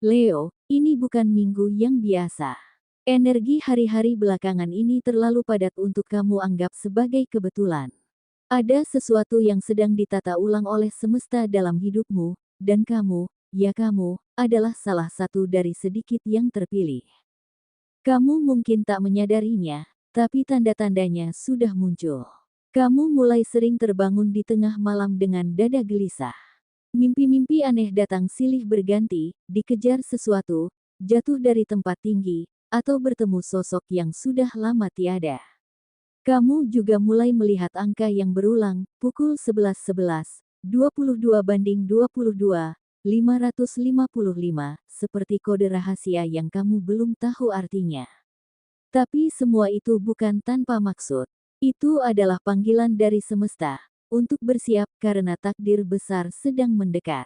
Leo, ini bukan minggu yang biasa. Energi hari-hari belakangan ini terlalu padat untuk kamu anggap sebagai kebetulan. Ada sesuatu yang sedang ditata ulang oleh semesta dalam hidupmu, dan kamu, ya kamu, adalah salah satu dari sedikit yang terpilih. Kamu mungkin tak menyadarinya, tapi tanda-tandanya sudah muncul. Kamu mulai sering terbangun di tengah malam dengan dada gelisah. Mimpi-mimpi aneh datang silih berganti, dikejar sesuatu, jatuh dari tempat tinggi, atau bertemu sosok yang sudah lama tiada. Kamu juga mulai melihat angka yang berulang, pukul 11.11, 22:22, 555, seperti kode rahasia yang kamu belum tahu artinya. Tapi semua itu bukan tanpa maksud. Itu adalah panggilan dari semesta untuk bersiap karena takdir besar sedang mendekat.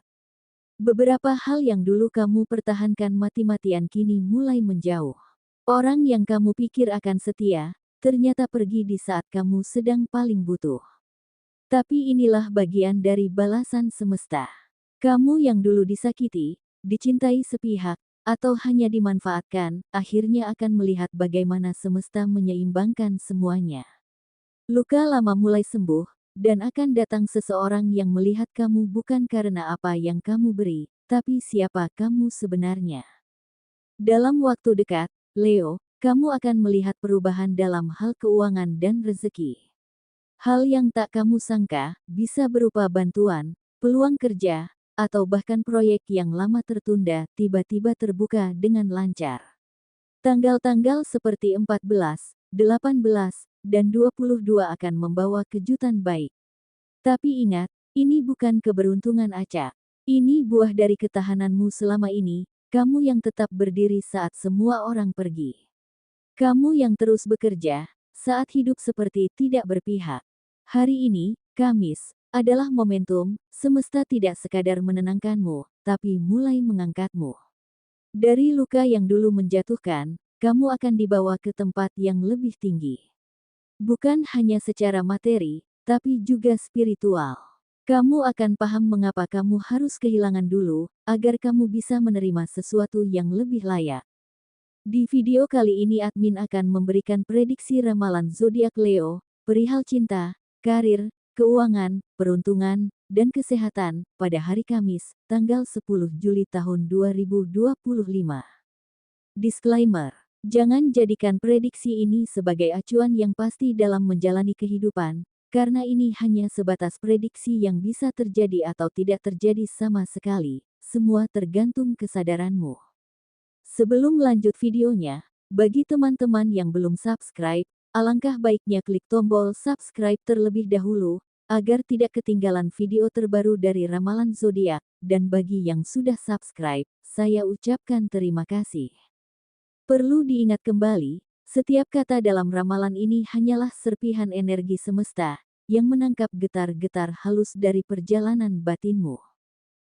Beberapa hal yang dulu kamu pertahankan mati-matian kini mulai menjauh. Orang yang kamu pikir akan setia, ternyata pergi di saat kamu sedang paling butuh. Tapi inilah bagian dari balasan semesta. Kamu yang dulu disakiti, dicintai sepihak, atau hanya dimanfaatkan, akhirnya akan melihat bagaimana semesta menyeimbangkan semuanya. Luka lama mulai sembuh, dan akan datang seseorang yang melihat kamu bukan karena apa yang kamu beri, tapi siapa kamu sebenarnya. Dalam waktu dekat, Leo, kamu akan melihat perubahan dalam hal keuangan dan rezeki. Hal yang tak kamu sangka, bisa berupa bantuan, peluang kerja, atau bahkan proyek yang lama tertunda tiba-tiba terbuka dengan lancar. Tanggal-tanggal seperti 14, 18, dan 22 akan membawa kejutan baik. Tapi ingat, ini bukan keberuntungan acak. Ini buah dari ketahananmu selama ini, kamu yang tetap berdiri saat semua orang pergi. Kamu yang terus bekerja, saat hidup seperti tidak berpihak. Hari ini, Kamis, adalah momentum, semesta tidak sekadar menenangkanmu, tapi mulai mengangkatmu. Dari luka yang dulu menjatuhkan, kamu akan dibawa ke tempat yang lebih tinggi. Bukan hanya secara materi, tapi juga spiritual. Kamu akan paham mengapa kamu harus kehilangan dulu, agar kamu bisa menerima sesuatu yang lebih layak. Di video kali ini admin akan memberikan prediksi ramalan zodiak Leo, perihal cinta, karir, keuangan, peruntungan, dan kesehatan, pada hari Kamis, tanggal 10 Juli tahun 2025. Disclaimer. Jangan jadikan prediksi ini sebagai acuan yang pasti dalam menjalani kehidupan, karena ini hanya sebatas prediksi yang bisa terjadi atau tidak terjadi sama sekali. Semua tergantung kesadaranmu. Sebelum lanjut videonya, bagi teman-teman yang belum subscribe, alangkah baiknya klik tombol subscribe terlebih dahulu, agar tidak ketinggalan video terbaru dari ramalan zodiak. Dan bagi yang sudah subscribe, saya ucapkan terima kasih. Perlu diingat kembali, setiap kata dalam ramalan ini hanyalah serpihan energi semesta, yang menangkap getar-getar halus dari perjalanan batinmu.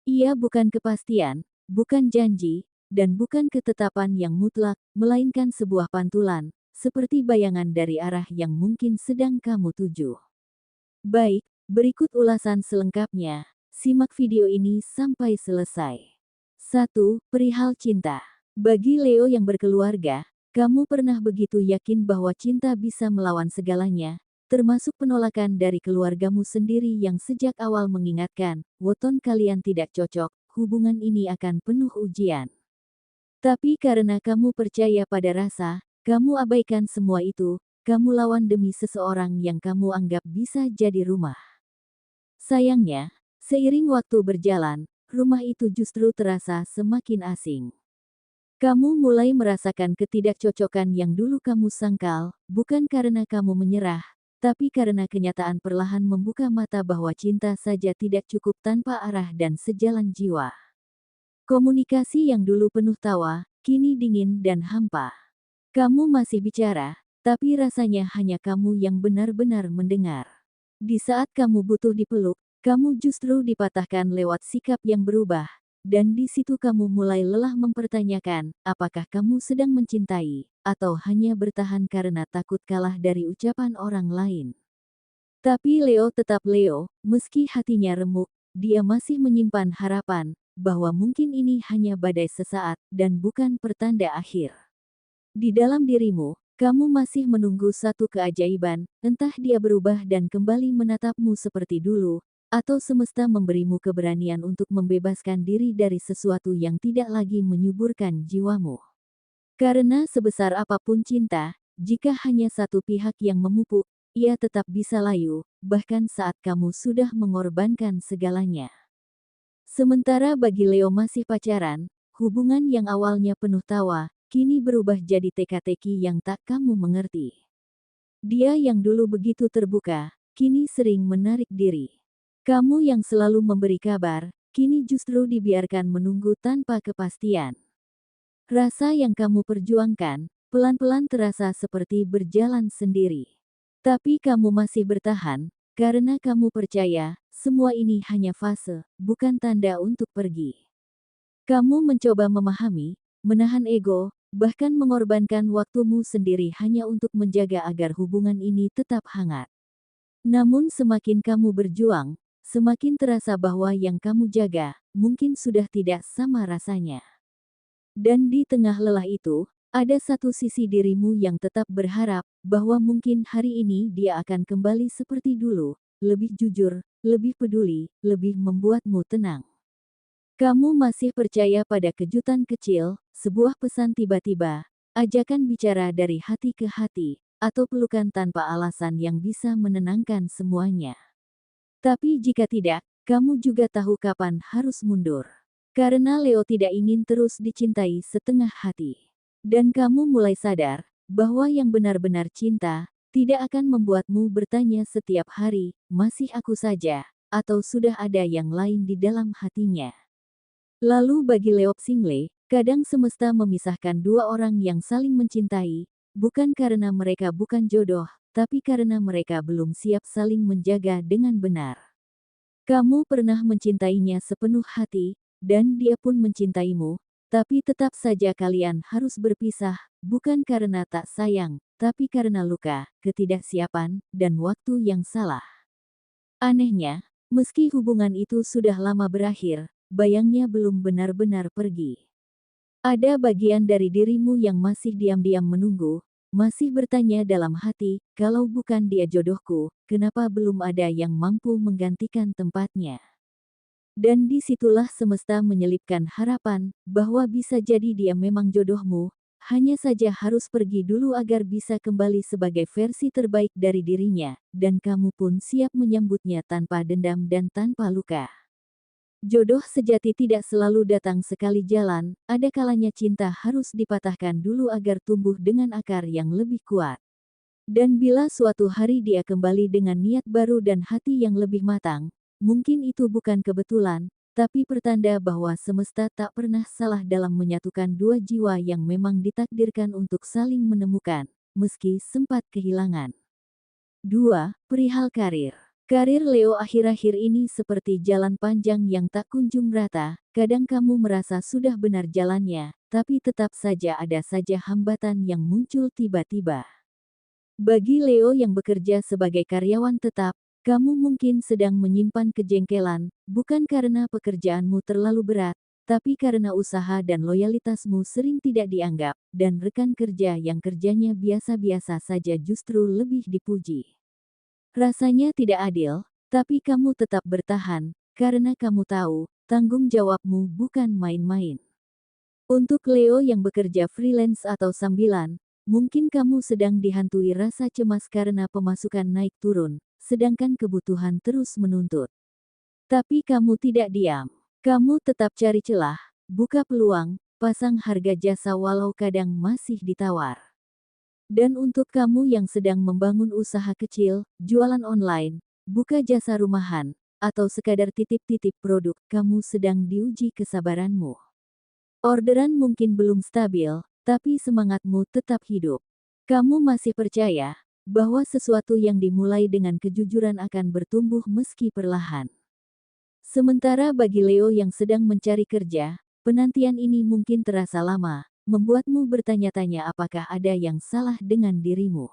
Ia bukan kepastian, bukan janji, dan bukan ketetapan yang mutlak, melainkan sebuah pantulan, seperti bayangan dari arah yang mungkin sedang kamu tuju. Baik, berikut ulasan selengkapnya. Simak video ini sampai selesai. 1. Perihal cinta. Bagi Leo yang berkeluarga, kamu pernah begitu yakin bahwa cinta bisa melawan segalanya, termasuk penolakan dari keluargamu sendiri yang sejak awal mengingatkan, weton kalian tidak cocok, hubungan ini akan penuh ujian. Tapi karena kamu percaya pada rasa, kamu abaikan semua itu, kamu lawan demi seseorang yang kamu anggap bisa jadi rumah. Sayangnya, seiring waktu berjalan, rumah itu justru terasa semakin asing. Kamu mulai merasakan ketidakcocokan yang dulu kamu sangkal, bukan karena kamu menyerah, tapi karena kenyataan perlahan membuka mata bahwa cinta saja tidak cukup tanpa arah dan sejalan jiwa. Komunikasi yang dulu penuh tawa, kini dingin dan hampa. Kamu masih bicara, tapi rasanya hanya kamu yang benar-benar mendengar. Di saat kamu butuh dipeluk, kamu justru dipatahkan lewat sikap yang berubah. Dan di situ kamu mulai lelah mempertanyakan, apakah kamu sedang mencintai, atau hanya bertahan karena takut kalah dari ucapan orang lain. Tapi Leo tetap Leo, meski hatinya remuk, dia masih menyimpan harapan bahwa mungkin ini hanya badai sesaat dan bukan pertanda akhir. Di dalam dirimu, kamu masih menunggu satu keajaiban, entah dia berubah dan kembali menatapmu seperti dulu, atau semesta memberimu keberanian untuk membebaskan diri dari sesuatu yang tidak lagi menyuburkan jiwamu. Karena sebesar apapun cinta, jika hanya satu pihak yang memupuk, ia tetap bisa layu, bahkan saat kamu sudah mengorbankan segalanya. Sementara bagi Leo masih pacaran, hubungan yang awalnya penuh tawa, kini berubah jadi teka-teki yang tak kamu mengerti. Dia yang dulu begitu terbuka, kini sering menarik diri. Kamu yang selalu memberi kabar, kini justru dibiarkan menunggu tanpa kepastian. Rasa yang kamu perjuangkan, pelan-pelan terasa seperti berjalan sendiri. Tapi kamu masih bertahan, karena kamu percaya, semua ini hanya fase, bukan tanda untuk pergi. Kamu mencoba memahami, menahan ego, bahkan mengorbankan waktumu sendiri hanya untuk menjaga agar hubungan ini tetap hangat. Namun semakin kamu berjuang, semakin terasa bahwa yang kamu jaga, mungkin sudah tidak sama rasanya. Dan di tengah lelah itu, ada satu sisi dirimu yang tetap berharap bahwa mungkin hari ini dia akan kembali seperti dulu, lebih jujur, lebih peduli, lebih membuatmu tenang. Kamu masih percaya pada kejutan kecil, sebuah pesan tiba-tiba, ajakan bicara dari hati ke hati, atau pelukan tanpa alasan yang bisa menenangkan semuanya. Tapi jika tidak, kamu juga tahu kapan harus mundur. Karena Leo tidak ingin terus dicintai setengah hati. Dan kamu mulai sadar bahwa yang benar-benar cinta tidak akan membuatmu bertanya setiap hari, masih aku saja, atau sudah ada yang lain di dalam hatinya. Lalu bagi Leo Xingle, kadang semesta memisahkan dua orang yang saling mencintai, bukan karena mereka bukan jodoh, tapi karena mereka belum siap saling menjaga dengan benar. Kamu pernah mencintainya sepenuh hati, dan dia pun mencintaimu, tapi tetap saja kalian harus berpisah, bukan karena tak sayang, tapi karena luka, ketidaksiapan, dan waktu yang salah. Anehnya, meski hubungan itu sudah lama berakhir, bayangnya belum benar-benar pergi. Ada bagian dari dirimu yang masih diam-diam menunggu, masih bertanya dalam hati, kalau bukan dia jodohku, kenapa belum ada yang mampu menggantikan tempatnya? Dan disitulah semesta menyelipkan harapan, bahwa bisa jadi dia memang jodohmu, hanya saja harus pergi dulu agar bisa kembali sebagai versi terbaik dari dirinya, dan kamu pun siap menyambutnya tanpa dendam dan tanpa luka. Jodoh sejati tidak selalu datang sekali jalan, ada kalanya cinta harus dipatahkan dulu agar tumbuh dengan akar yang lebih kuat. Dan bila suatu hari dia kembali dengan niat baru dan hati yang lebih matang, mungkin itu bukan kebetulan, tapi pertanda bahwa semesta tak pernah salah dalam menyatukan dua jiwa yang memang ditakdirkan untuk saling menemukan, meski sempat kehilangan. 2. Perihal karir. Karir Leo akhir-akhir ini seperti jalan panjang yang tak kunjung rata, kadang kamu merasa sudah benar jalannya, tapi tetap saja ada saja hambatan yang muncul tiba-tiba. Bagi Leo yang bekerja sebagai karyawan tetap, kamu mungkin sedang menyimpan kejengkelan, bukan karena pekerjaanmu terlalu berat, tapi karena usaha dan loyalitasmu sering tidak dianggap, dan rekan kerja yang kerjanya biasa-biasa saja justru lebih dipuji. Rasanya tidak adil, tapi kamu tetap bertahan, karena kamu tahu, tanggung jawabmu bukan main-main. Untuk Leo yang bekerja freelance atau sambilan, mungkin kamu sedang dihantui rasa cemas karena pemasukan naik turun, sedangkan kebutuhan terus menuntut. Tapi kamu tidak diam. Kamu tetap cari celah, buka peluang, pasang harga jasa walau kadang masih ditawar. Dan untuk kamu yang sedang membangun usaha kecil, jualan online, buka jasa rumahan, atau sekadar titip-titip produk, kamu sedang diuji kesabaranmu. Orderan mungkin belum stabil, tapi semangatmu tetap hidup. Kamu masih percaya bahwa sesuatu yang dimulai dengan kejujuran akan bertumbuh meski perlahan. Sementara bagi Leo yang sedang mencari kerja, penantian ini mungkin terasa lama, membuatmu bertanya-tanya apakah ada yang salah dengan dirimu.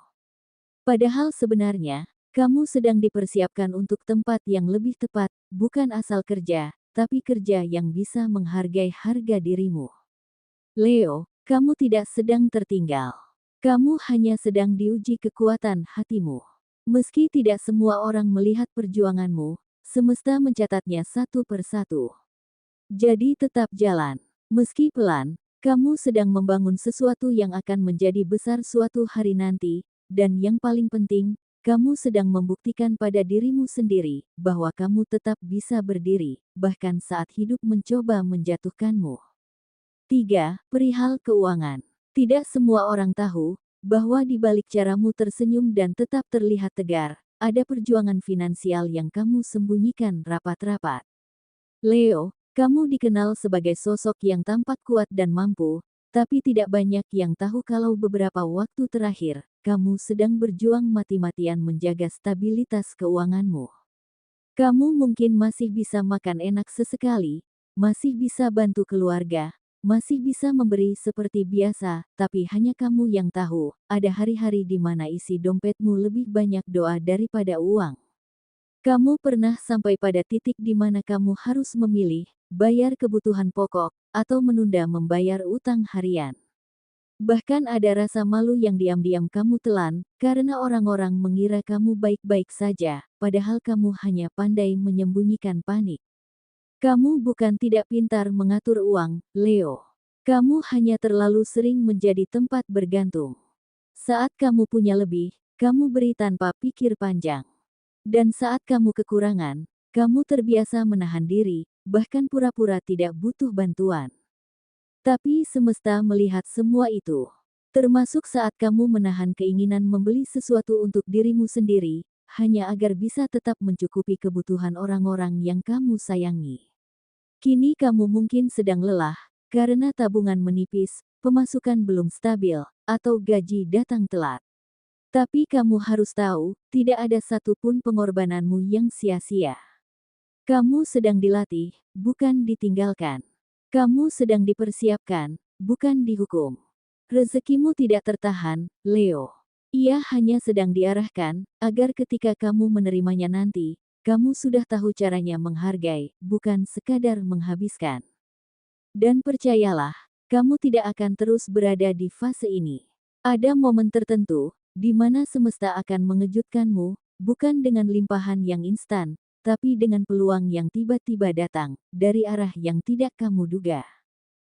Padahal sebenarnya, Kamu sedang dipersiapkan untuk tempat yang lebih tepat, bukan asal kerja, tapi kerja yang bisa menghargai harga dirimu. Leo, kamu tidak sedang tertinggal. Kamu hanya sedang diuji kekuatan hatimu. Meski tidak semua orang melihat perjuanganmu, semesta mencatatnya satu persatu. Jadi tetap jalan. Meski pelan, kamu sedang membangun sesuatu yang akan menjadi besar suatu hari nanti, dan yang paling penting, kamu sedang membuktikan pada dirimu sendiri bahwa kamu tetap bisa berdiri, bahkan saat hidup mencoba menjatuhkanmu. 3. Perihal keuangan. Tidak semua orang tahu bahwa di balik caramu tersenyum dan tetap terlihat tegar, ada perjuangan finansial yang kamu sembunyikan rapat-rapat. Leo, kamu dikenal sebagai sosok yang tampak kuat dan mampu, tapi tidak banyak yang tahu kalau beberapa waktu terakhir, kamu sedang berjuang mati-matian menjaga stabilitas keuanganmu. Kamu mungkin masih bisa makan enak sesekali, masih bisa bantu keluarga, masih bisa memberi seperti biasa, tapi hanya kamu yang tahu, ada hari-hari di mana isi dompetmu lebih banyak doa daripada uang. Kamu pernah sampai pada titik di mana kamu harus memilih, bayar kebutuhan pokok, atau menunda membayar utang harian. Bahkan ada rasa malu yang diam-diam kamu telan, karena orang-orang mengira kamu baik-baik saja, padahal kamu hanya pandai menyembunyikan panik. Kamu bukan tidak pintar mengatur uang, Leo. Kamu hanya terlalu sering menjadi tempat bergantung. Saat kamu punya lebih, kamu beri tanpa pikir panjang. Dan saat kamu kekurangan, kamu terbiasa menahan diri, bahkan pura-pura tidak butuh bantuan. Tapi semesta melihat semua itu. Termasuk saat kamu menahan keinginan membeli sesuatu untuk dirimu sendiri, hanya agar bisa tetap mencukupi kebutuhan orang-orang yang kamu sayangi. Kini kamu mungkin sedang lelah, karena tabungan menipis, pemasukan belum stabil, atau gaji datang telat. Tapi kamu harus tahu, tidak ada satupun pengorbananmu yang sia-sia. Kamu sedang dilatih, bukan ditinggalkan. Kamu sedang dipersiapkan, bukan dihukum. Rezekimu tidak tertahan, Leo. Ia hanya sedang diarahkan, agar ketika kamu menerimanya nanti, kamu sudah tahu caranya menghargai, bukan sekadar menghabiskan. Dan percayalah, kamu tidak akan terus berada di fase ini. Ada momen tertentu, di mana semesta akan mengejutkanmu, bukan dengan limpahan yang instan, tapi dengan peluang yang tiba-tiba datang, dari arah yang tidak kamu duga.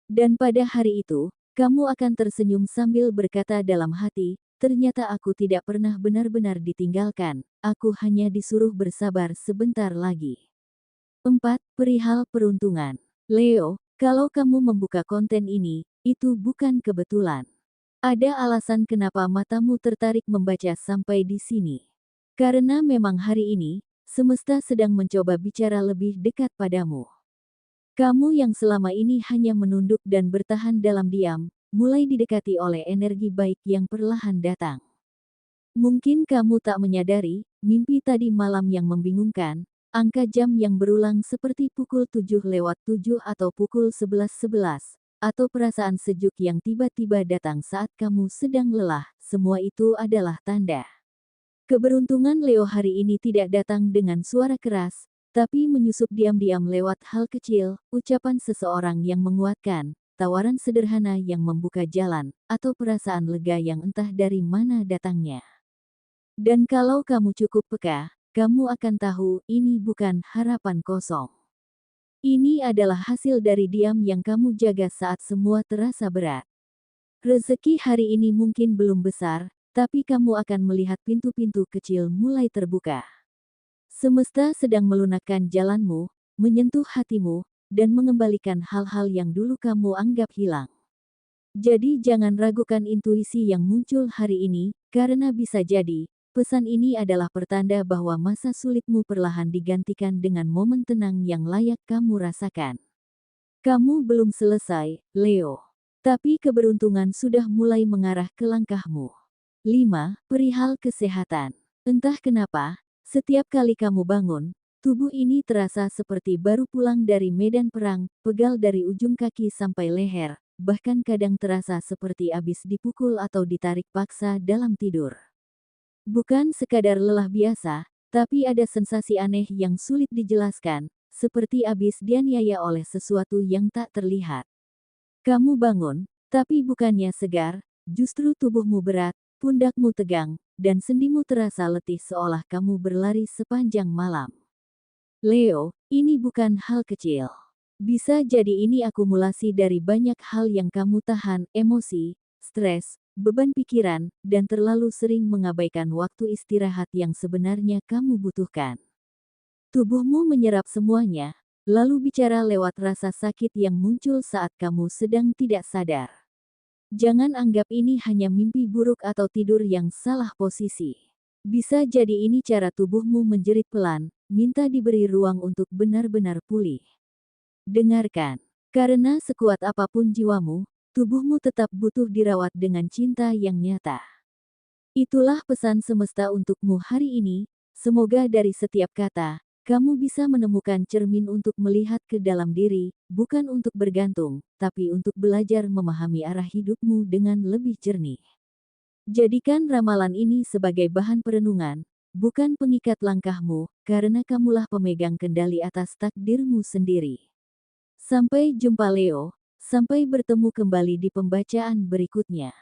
Dan pada hari itu, kamu akan tersenyum sambil berkata dalam hati, ternyata aku tidak pernah benar-benar ditinggalkan, aku hanya disuruh bersabar sebentar lagi. 4. Perihal peruntungan. Leo, kalau kamu membuka konten ini, itu bukan kebetulan. Ada alasan kenapa matamu tertarik membaca sampai di sini. Karena memang hari ini, semesta sedang mencoba bicara lebih dekat padamu. Kamu yang selama ini hanya menunduk dan bertahan dalam diam, mulai didekati oleh energi baik yang perlahan datang. Mungkin kamu tak menyadari, mimpi tadi malam yang membingungkan, angka jam yang berulang seperti pukul 7:07 atau pukul 11:11. Atau perasaan sejuk yang tiba-tiba datang saat kamu sedang lelah, semua itu adalah tanda. Keberuntungan Leo hari ini tidak datang dengan suara keras, tapi menyusup diam-diam lewat hal kecil, ucapan seseorang yang menguatkan, tawaran sederhana yang membuka jalan, atau perasaan lega yang entah dari mana datangnya. Dan kalau kamu cukup peka, kamu akan tahu ini bukan harapan kosong. Ini adalah hasil dari diam yang kamu jaga saat semua terasa berat. Rezeki hari ini mungkin belum besar, tapi kamu akan melihat pintu-pintu kecil mulai terbuka. Semesta sedang melunakkan jalanmu, menyentuh hatimu, dan mengembalikan hal-hal yang dulu kamu anggap hilang. Jadi jangan ragukan intuisi yang muncul hari ini, karena bisa jadi, pesan ini adalah pertanda bahwa masa sulitmu perlahan digantikan dengan momen tenang yang layak kamu rasakan. Kamu belum selesai, Leo. Tapi keberuntungan sudah mulai mengarah ke langkahmu. 5. Perihal kesehatan. Entah kenapa, setiap kali kamu bangun, tubuh ini terasa seperti baru pulang dari medan perang, pegal dari ujung kaki sampai leher, bahkan kadang terasa seperti habis dipukul atau ditarik paksa dalam tidur. Bukan sekadar lelah biasa, tapi ada sensasi aneh yang sulit dijelaskan, seperti habis dianiaya oleh sesuatu yang tak terlihat. Kamu bangun, tapi bukannya segar, justru tubuhmu berat, pundakmu tegang, dan sendimu terasa letih seolah kamu berlari sepanjang malam. Leo, ini bukan hal kecil. Bisa jadi ini akumulasi dari banyak hal yang kamu tahan, emosi, stres, beban pikiran, dan terlalu sering mengabaikan waktu istirahat yang sebenarnya kamu butuhkan. Tubuhmu menyerap semuanya, lalu bicara lewat rasa sakit yang muncul saat kamu sedang tidak sadar. Jangan anggap ini hanya mimpi buruk atau tidur yang salah posisi. Bisa jadi ini cara tubuhmu menjerit pelan, minta diberi ruang untuk benar-benar pulih. Dengarkan, karena sekuat apapun jiwamu, tubuhmu tetap butuh dirawat dengan cinta yang nyata. Itulah pesan semesta untukmu hari ini, semoga dari setiap kata, kamu bisa menemukan cermin untuk melihat ke dalam diri, bukan untuk bergantung, tapi untuk belajar memahami arah hidupmu dengan lebih jernih. Jadikan ramalan ini sebagai bahan perenungan, bukan pengikat langkahmu, karena kamulah pemegang kendali atas takdirmu sendiri. Sampai jumpa Leo, sampai bertemu kembali di pembacaan berikutnya.